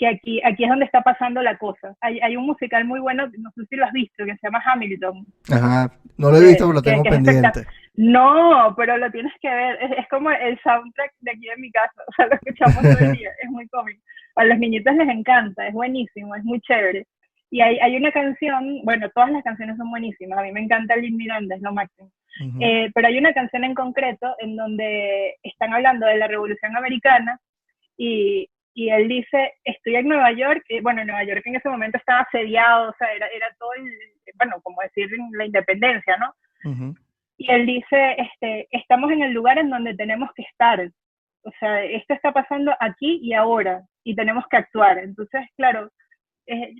aquí es donde está pasando la cosa. Hay un musical muy bueno, no sé si lo has visto, que se llama Hamilton. Ajá, no lo he visto, pero lo tengo pendiente. No, pero lo tienes que ver. Es como el soundtrack de aquí de mi casa. O sea, lo escuchamos todo el día. Es muy cómico. A los niñitos les encanta, es buenísimo, es muy chévere. Y hay una canción, bueno, todas las canciones son buenísimas. A mí me encanta Lin Miranda, es lo máximo. Pero hay una canción en concreto en donde están hablando de la Revolución Americana y él dice, estoy en Nueva York, bueno, Nueva York en ese momento estaba asediado, o sea, era todo, bueno, como decir la independencia, ¿no? Y él dice, estamos en el lugar en donde tenemos que estar, o sea, esto está pasando aquí y ahora, y tenemos que actuar. Entonces, claro,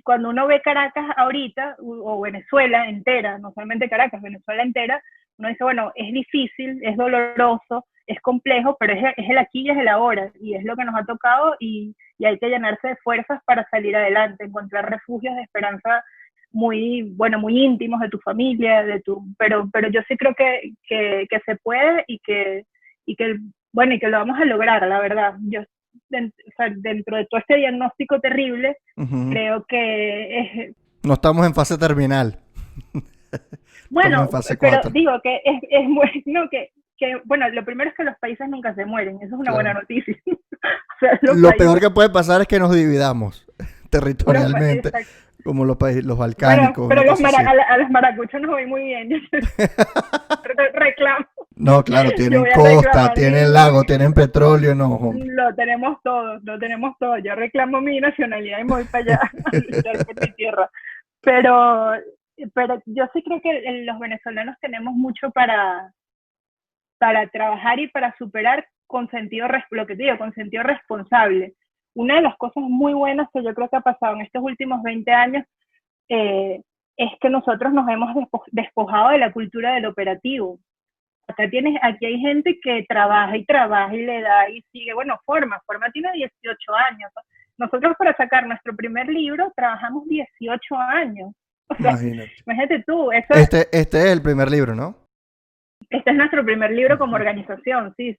cuando uno ve Caracas ahorita, o Venezuela entera, no solamente Caracas, Venezuela entera, uno dice, bueno, es difícil, es doloroso, es complejo, pero es el aquí y es el ahora, y es lo que nos ha tocado, y hay que llenarse de fuerzas para salir adelante, encontrar refugios de esperanza muy íntimos de tu familia, pero yo sí creo que se puede y que lo vamos a lograr, la verdad. Yo, o sea, dentro de todo este diagnóstico terrible, creo que no estamos en fase terminal. Bueno, en fase pero 4. digo que es bueno bueno, lo primero es que los países nunca se mueren, eso es una buena noticia. O sea, lo peor que puede pasar es que nos dividamos territorialmente, como los países, los balcánicos. Pero a los maracuchos nos voy muy bien. Reclamo. No, claro, tienen costa, tienen lago, tienen petróleo, no. Lo tenemos todo. Yo reclamo mi nacionalidad y me voy para allá a luchar por mi tierra. Pero yo sí creo que los venezolanos tenemos mucho para trabajar y para superar con sentido, lo que te digo, con sentido responsable. Una de las cosas muy buenas que yo creo que ha pasado en estos últimos 20 años es que nosotros nos hemos despojado de la cultura del operativo. Aquí hay gente que trabaja y le da y sigue, bueno, Forma tiene 18 años. Nosotros para sacar nuestro primer libro trabajamos 18 años. O sea, imagínate tú. Este es el primer libro, ¿no? Este es nuestro primer libro como organización, sí,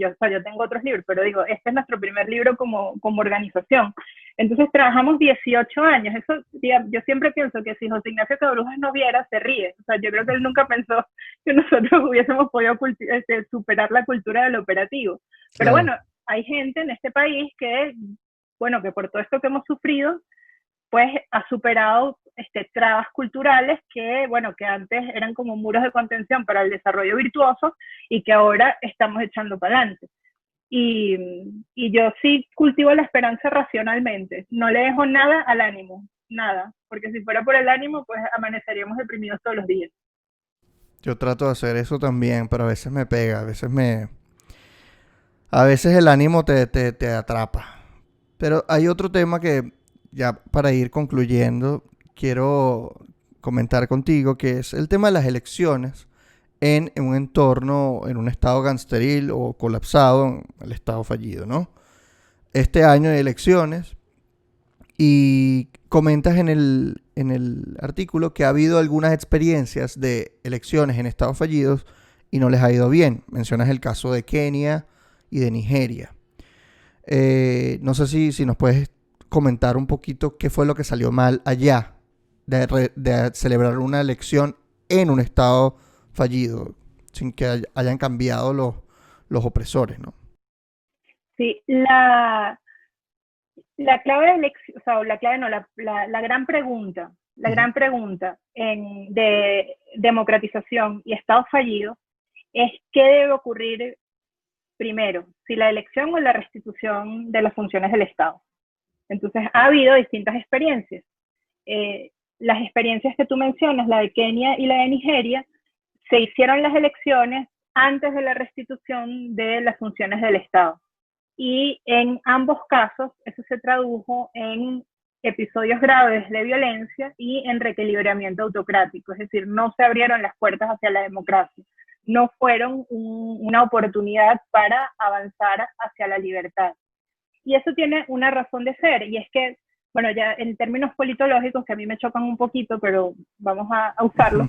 o sea, yo tengo otros libros, pero digo, este es nuestro primer libro como organización. Entonces trabajamos 18 años, eso, yo siempre pienso que si José Ignacio Cabrujas nos viera, se ríe, o sea, yo creo que él nunca pensó que nosotros hubiésemos podido superar la cultura del operativo. Pero bueno, hay gente en este país que por todo esto que hemos sufrido, pues ha superado trabas culturales que antes eran como muros de contención para el desarrollo virtuoso y que ahora estamos echando para adelante. y yo sí cultivo la esperanza racionalmente, no le dejo nada al ánimo, nada, porque si fuera por el ánimo, pues amaneceríamos deprimidos todos los días. Yo trato de hacer eso también, pero a veces me pega, a veces el ánimo te atrapa. Pero hay otro tema que ya para ir concluyendo quiero comentar contigo, que es el tema de las elecciones en un entorno, en un estado gangsteril o colapsado, en el estado fallido, ¿no? Este año de elecciones y comentas en el artículo que ha habido algunas experiencias de elecciones en estados fallidos y no les ha ido bien. Mencionas el caso de Kenia y de Nigeria. No sé si nos puedes comentar un poquito qué fue lo que salió mal allá de celebrar una elección en un estado fallido, sin que hayan cambiado los opresores, ¿no? Sí, la clave de elección, o sea, la clave no, la gran pregunta de democratización y Estado fallido es qué debe ocurrir primero, si la elección o la restitución de las funciones del Estado. Entonces, ha habido distintas experiencias. Las experiencias que tú mencionas, la de Kenia y la de Nigeria, se hicieron las elecciones antes de la restitución de las funciones del Estado. Y en ambos casos, eso se tradujo en episodios graves de violencia y en reequilibramiento autocrático, es decir, no se abrieron las puertas hacia la democracia, no fueron una oportunidad para avanzar hacia la libertad. Y eso tiene una razón de ser, y es que, bueno, ya en términos politológicos, que a mí me chocan un poquito, pero vamos a usarlos,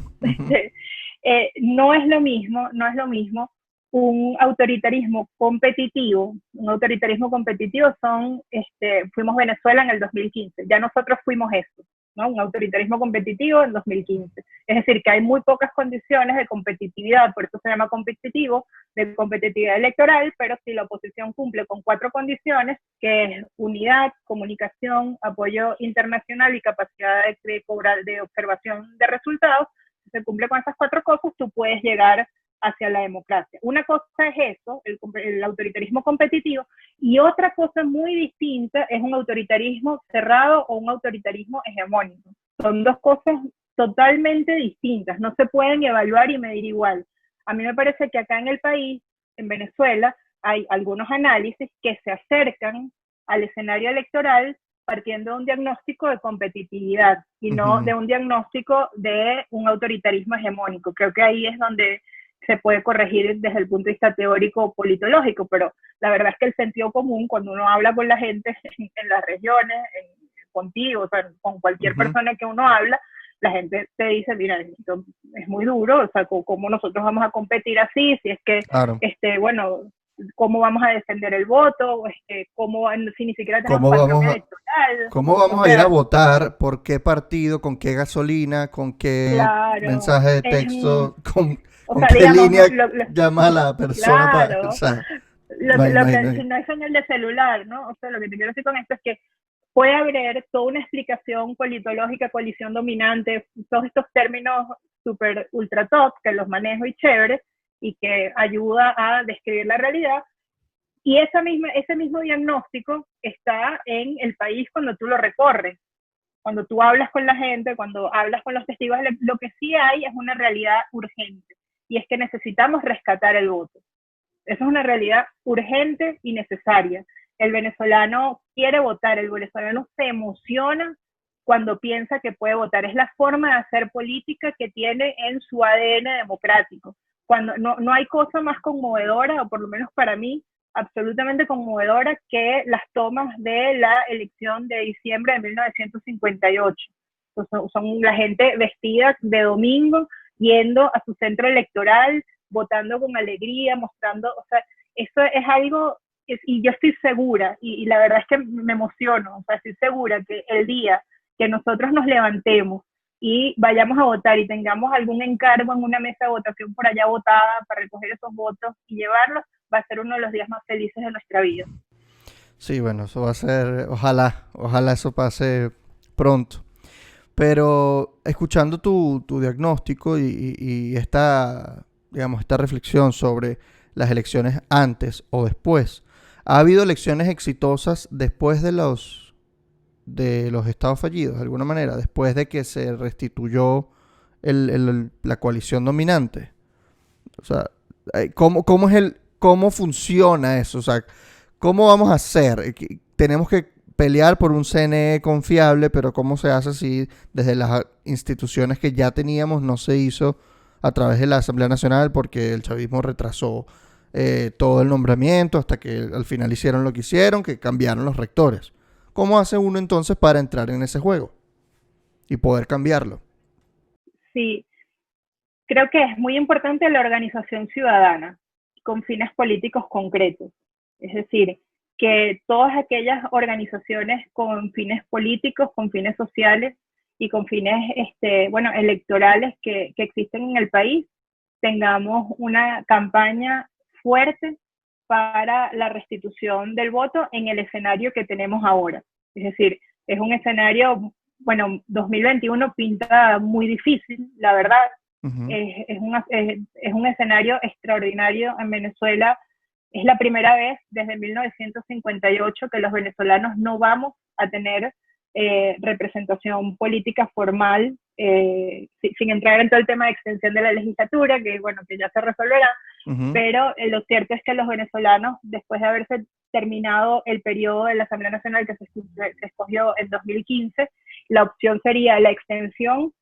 no es lo mismo un autoritarismo competitivo fuimos Venezuela en el 2015, ya nosotros fuimos eso, ¿no? Un autoritarismo competitivo en 2015. Es decir, que hay muy pocas condiciones de competitividad, por eso se llama competitivo, de competitividad electoral, pero si la oposición cumple con 4 condiciones, que es unidad, comunicación, apoyo internacional y capacidad de observación de resultados, si se cumple con esas 4 cosas, tú puedes llegar hacia la democracia. Una cosa es eso, el autoritarismo competitivo, y otra cosa muy distinta es un autoritarismo cerrado o un autoritarismo hegemónico. Son dos cosas totalmente distintas, no se pueden evaluar y medir igual. A mí me parece que acá en el país, en Venezuela, hay algunos análisis que se acercan al escenario electoral partiendo de un diagnóstico de competitividad y no de un diagnóstico de un autoritarismo hegemónico. Creo que ahí es donde se puede corregir desde el punto de vista teórico o politológico, pero la verdad es que el sentido común, cuando uno habla con la gente en las regiones, contigo, o sea, con cualquier persona que uno habla, la gente te dice, mira, esto es muy duro, o sea, ¿cómo nosotros vamos a competir así? Si es que, Claro. Bueno, ¿cómo vamos a defender el voto? ¿Cómo, si ni siquiera tenemos ¿Cómo patrón vamos electoral? cómo vamos a ir a votar? ¿Por qué partido? ¿Con qué gasolina? ¿Con qué Claro, mensaje de texto? o ¿Con sea, qué digamos, línea llama a la persona para, o claro, sea, lo no que hay. si no es en el de celular, ¿no? O sea, lo que te quiero decir con esto es que puede haber toda una explicación politológica, coalición dominante, todos estos términos super ultra top que los manejo y chévere y que ayuda a describir la realidad. Y ese mismo diagnóstico está en el país cuando tú lo recorres, cuando tú hablas con la gente, cuando hablas con los testigos. Lo que sí hay es una realidad urgente y es que necesitamos rescatar el voto. Eso es una realidad urgente y necesaria. El venezolano quiere votar, el venezolano se emociona cuando piensa que puede votar. Es la forma de hacer política que tiene en su ADN democrático. Cuando no hay cosa más conmovedora, o por lo menos para mí, absolutamente conmovedora, que las tomas de la elección de diciembre de 1958. Son la gente vestida de domingo, yendo a su centro electoral, votando con alegría, mostrando, o sea, eso es algo, y yo estoy segura, y la verdad es que me emociono, o sea, estoy segura que el día que nosotros nos levantemos y vayamos a votar y tengamos algún encargo en una mesa de votación por allá votada para recoger esos votos y llevarlos, va a ser uno de los días más felices de nuestra vida. Sí, bueno, eso va a ser, ojalá eso pase pronto. Pero escuchando tu diagnóstico y esta, digamos, esta reflexión sobre las elecciones antes o después, ¿Ha habido elecciones exitosas después de los estados fallidos, de alguna manera, después de que se restituyó la coalición dominante? O sea, ¿cómo funciona eso? O sea, ¿cómo vamos a hacer? Tenemos que pelear por un CNE confiable, pero ¿cómo se hace si desde las instituciones que ya teníamos no se hizo a través de la Asamblea Nacional porque el chavismo retrasó todo el nombramiento hasta que al final hicieron lo que hicieron, que cambiaron los rectores? ¿Cómo hace uno entonces para entrar en ese juego y poder cambiarlo? Sí, creo que es muy importante la organización ciudadana con fines políticos concretos. Es decir, que todas aquellas organizaciones con fines políticos, con fines sociales y con fines electorales que existen en el país, tengamos una campaña fuerte para la restitución del voto en el escenario que tenemos ahora. Es decir, es un escenario, bueno, 2021 pinta muy difícil, la verdad. Uh-huh. Es un escenario extraordinario en Venezuela. Es la primera vez desde 1958 que los venezolanos no vamos a tener representación política formal, sin entrar en todo el tema de extensión de la legislatura, que bueno, que ya se resolverá, Uh-huh. pero lo cierto es que los venezolanos, después de haberse terminado el periodo de la Asamblea Nacional que se escogió en 2015, la opción sería la extensión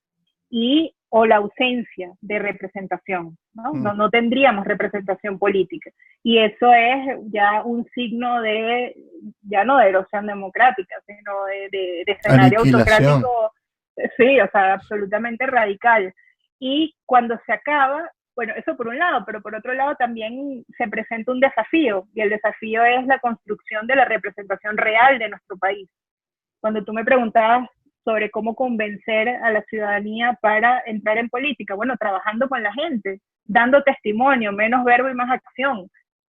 o la ausencia de representación, ¿no? Uh-huh. No tendríamos representación política. Y eso es ya un signo de, ya no de erosión democrática, sino de escenario Aniquilación. autocrático, sí, o sea, absolutamente radical. Y cuando se acaba, bueno, eso por un lado, pero por otro lado también se presenta un desafío, y el desafío es la construcción de la representación real de nuestro país. Cuando tú me preguntabas sobre cómo convencer a la ciudadanía para entrar en política, bueno, trabajando con la gente, dando testimonio, menos verbo y más acción.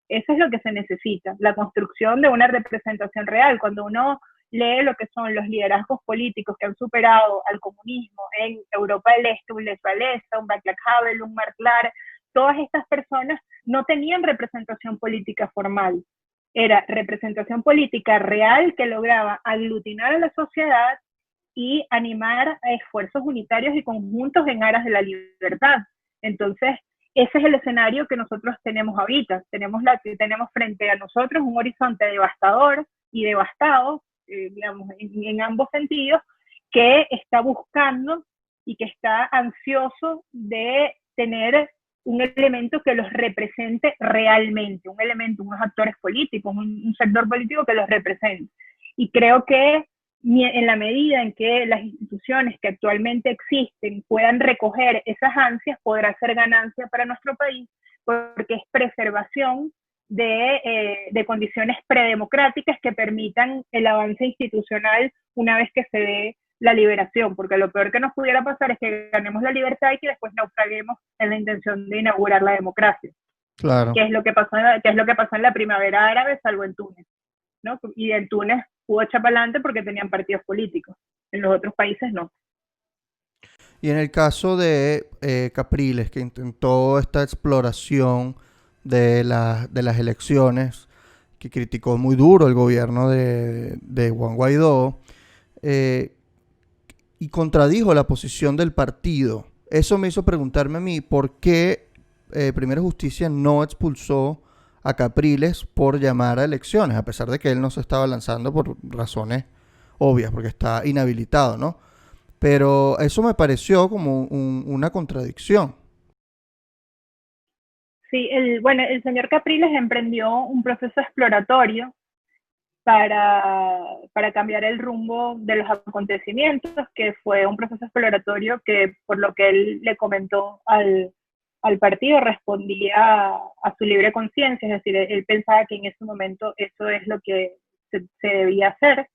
Eso es lo que se necesita, la construcción de una representación real. Cuando uno lee lo que son los liderazgos políticos que han superado al comunismo en Europa del Este, un Lech Walesa, un Václav Havel, un Marc Lar, todas estas personas no tenían representación política formal. Era representación política real que lograba aglutinar a la sociedad y animar a esfuerzos unitarios y conjuntos en aras de la libertad. Entonces, ese es el escenario que nosotros tenemos ahorita. Tenemos frente a nosotros un horizonte devastador y devastado, digamos, en ambos sentidos, que está buscando y que está ansioso de tener un elemento que los represente realmente, un elemento, unos actores políticos, un sector político que los represente. Y creo que en la medida en que las instituciones que actualmente existen puedan recoger esas ansias, podrá ser ganancia para nuestro país, porque es preservación de condiciones predemocráticas que permitan el avance institucional una vez que se dé la liberación, porque lo peor que nos pudiera pasar es que ganemos la libertad y que después naufraguemos en la intención de inaugurar la democracia. Claro. Que es lo que pasó en la primavera árabe, salvo en Túnez, ¿no? Y en Túnez pudo echar para adelante porque tenían partidos políticos. En los otros países no. Y en el caso de Capriles, que intentó esta exploración de las elecciones, que criticó muy duro el gobierno de Juan Guaidó, y contradijo la posición del partido. Eso me hizo preguntarme a mí por qué Primera Justicia no expulsó a Capriles por llamar a elecciones, a pesar de que él no se estaba lanzando por razones obvias, porque está inhabilitado, ¿no? Pero eso me pareció como una contradicción. Sí, el señor Capriles emprendió un proceso exploratorio para cambiar el rumbo de los acontecimientos, que fue un proceso exploratorio que, por lo que él le comentó al partido, respondía a su libre conciencia, es decir, él pensaba que en ese momento eso es lo que se debía hacer.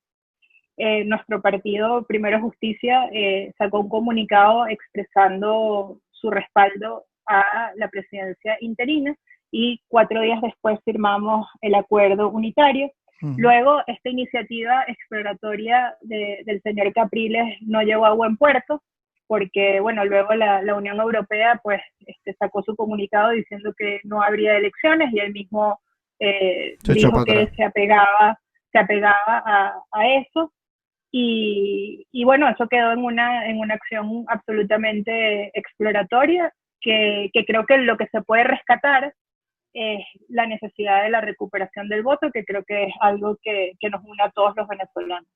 Nuestro partido, Primero Justicia, sacó un comunicado expresando su respaldo a la presidencia interina y 4 días después firmamos el acuerdo unitario. Luego, esta iniciativa exploratoria del señor Capriles no llegó a buen puerto, porque, bueno, luego la Unión Europea, pues, sacó su comunicado diciendo que no habría elecciones y él mismo Se echó dijo para que atrás. se apegaba a eso. Y bueno, eso quedó en una acción absolutamente exploratoria, que creo que lo que se puede rescatar es la necesidad de la recuperación del voto, que creo que es algo que nos une a todos los venezolanos.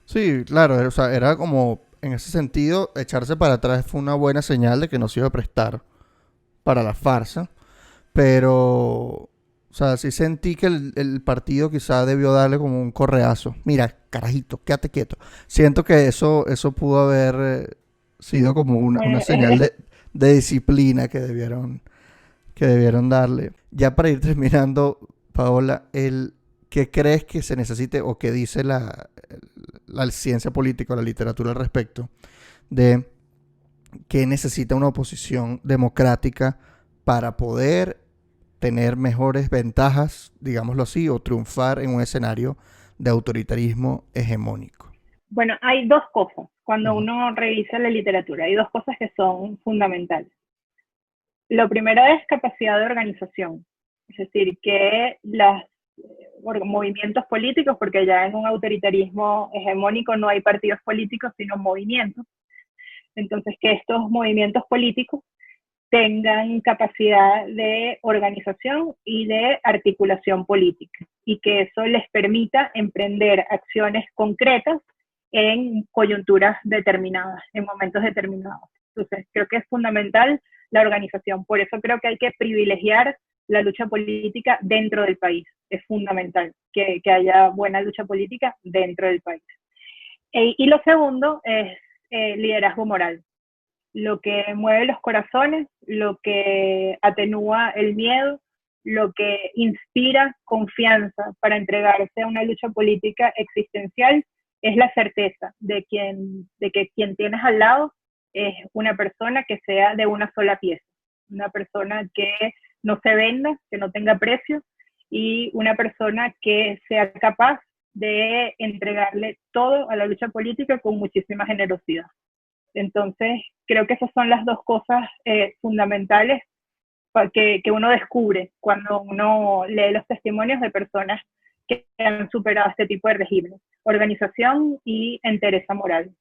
Sí, claro, o sea, era como, en ese sentido, echarse para atrás fue una buena señal de que no se iba a prestar para la farsa, pero, o sea, sí sentí que el partido quizá debió darle como un correazo. Mira, carajito, quédate quieto. Siento que eso pudo haber sido como una Bueno, señal de disciplina que debieron darle. Ya para ir terminando, Paola, ¿qué crees que se necesite o qué dice la ciencia política o la literatura al respecto de qué necesita una oposición democrática para poder tener mejores ventajas, digámoslo así, o triunfar en un escenario de autoritarismo hegemónico? bueno, hay dos cosas. Cuando Ujú. uno revisa la literatura, hay dos cosas que son fundamentales. Lo primero es capacidad de organización, es decir, que los movimientos políticos, porque ya en un autoritarismo hegemónico no hay partidos políticos, sino movimientos. Entonces, que estos movimientos políticos tengan capacidad de organización y de articulación política y que eso les permita emprender acciones concretas en coyunturas determinadas, en momentos determinados. Entonces, creo que es fundamental la organización. Por eso creo que hay que privilegiar la lucha política dentro del país. Es fundamental que haya buena lucha política dentro del país. Y lo segundo es liderazgo moral, lo que mueve los corazones, lo que atenúa el miedo, lo que inspira confianza para entregarse a una lucha política existencial es la certeza de que quien tienes al lado es una persona que sea de una sola pieza, una persona que no se venda, que no tenga precio y una persona que sea capaz de entregarle todo a la lucha política con muchísima generosidad. Entonces, creo que esas son las dos cosas fundamentales que uno descubre cuando uno lee los testimonios de personas que han superado este tipo de regímenes. Organización y entereza moral.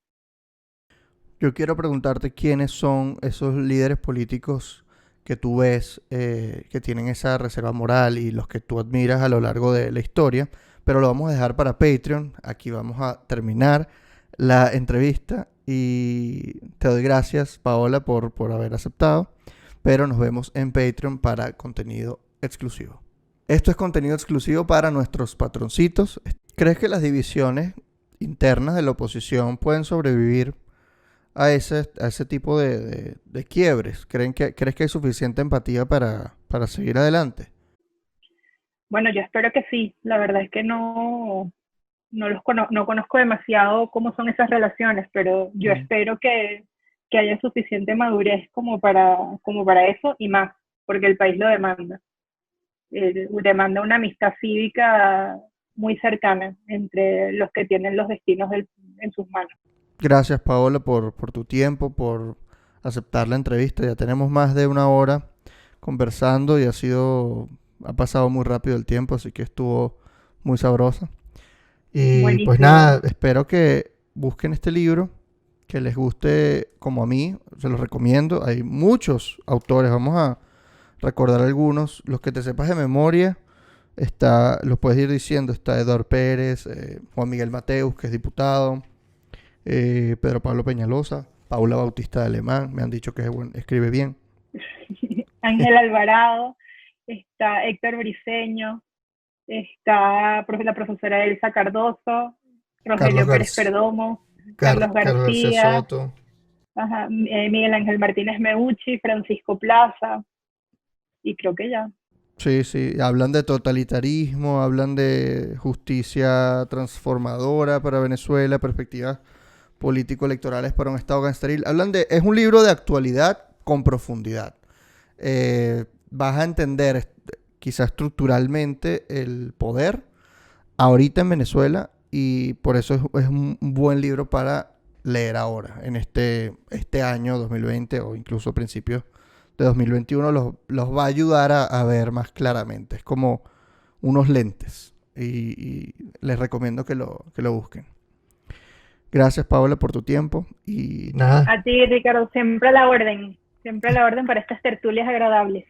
Yo quiero preguntarte quiénes son esos líderes políticos que tú ves que tienen esa reserva moral y los que tú admiras a lo largo de la historia, pero lo vamos a dejar para Patreon. Aquí vamos a terminar la entrevista y te doy gracias, Paola, por haber aceptado, pero nos vemos en Patreon para contenido exclusivo. Esto es contenido exclusivo para nuestros patroncitos. ¿Crees que las divisiones internas de la oposición pueden sobrevivir a ese tipo de quiebres? ¿Crees que hay suficiente empatía para seguir adelante? Bueno, yo espero que sí. La verdad es que no conozco demasiado cómo son esas relaciones, pero yo Mm. espero que haya suficiente madurez como para eso y más, porque el país lo demanda. Demanda una amistad cívica muy cercana entre los que tienen los destinos en sus manos. Gracias, Paola, por tu tiempo, por aceptar la entrevista. Ya tenemos más de una hora conversando y ha pasado muy rápido el tiempo, así que estuvo muy sabrosa. Y pues Buenísimo. nada, espero que busquen este libro, que les guste como a mí, se los recomiendo. Hay muchos autores, vamos a recordar algunos, los que te sepas de memoria. Los puedes ir diciendo, está Eduardo Pérez, Juan Miguel Mateus, que es diputado, Pedro Pablo Peñalosa, Paula Bautista de Alemán, me han dicho que escribe bien. Ángel Alvarado, está Héctor Briceño, está la profesora Elsa Cardoso, Carlos, Rogelio Pérez Perdomo, Carlos Carlos García García, Soto. ajá, Miguel Ángel Martínez Meucci, Francisco Plaza, y creo que ya. Sí, sí, hablan de totalitarismo, hablan de justicia transformadora para Venezuela, perspectivas político-electorales para un Estado gangsteril. Es un libro de actualidad con profundidad. Vas a entender quizás estructuralmente el poder ahorita en Venezuela y por eso es un buen libro para leer ahora, en este año 2020 o incluso principios de 2021, los va a ayudar a ver más claramente. Es como unos lentes. Y les recomiendo que lo busquen. Gracias, Paola, por tu tiempo. Y nada. A ti, Ricardo, siempre a la orden. Siempre a la orden para estas tertulias agradables.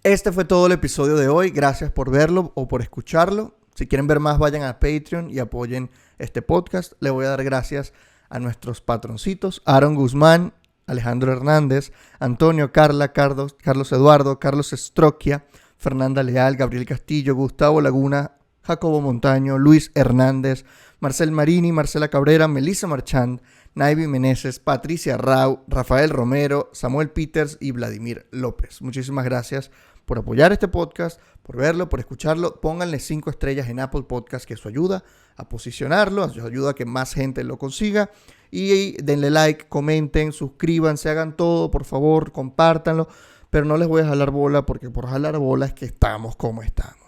Este fue todo el episodio de hoy. Gracias por verlo o por escucharlo. Si quieren ver más, vayan a Patreon y apoyen este podcast. Le voy a dar gracias a nuestros patroncitos: Aaron Guzmán, Alejandro Hernández, Antonio, Carla, Carlos Eduardo, Carlos Estroquia, Fernanda Leal, Gabriel Castillo, Gustavo Laguna, Jacobo Montaño, Luis Hernández, Marcel Marini, Marcela Cabrera, Melissa Marchand, Naivi Meneses, Patricia Rau, Rafael Romero, Samuel Peters y Vladimir López. Muchísimas gracias por apoyar este podcast, por verlo, por escucharlo. Pónganle 5 estrellas en Apple Podcast, que eso ayuda a posicionarlo, eso ayuda a que más gente lo consiga. Y denle like, comenten, suscríbanse, hagan todo, por favor, compártanlo. Pero no les voy a jalar bola, porque por jalar bola es que estamos como estamos.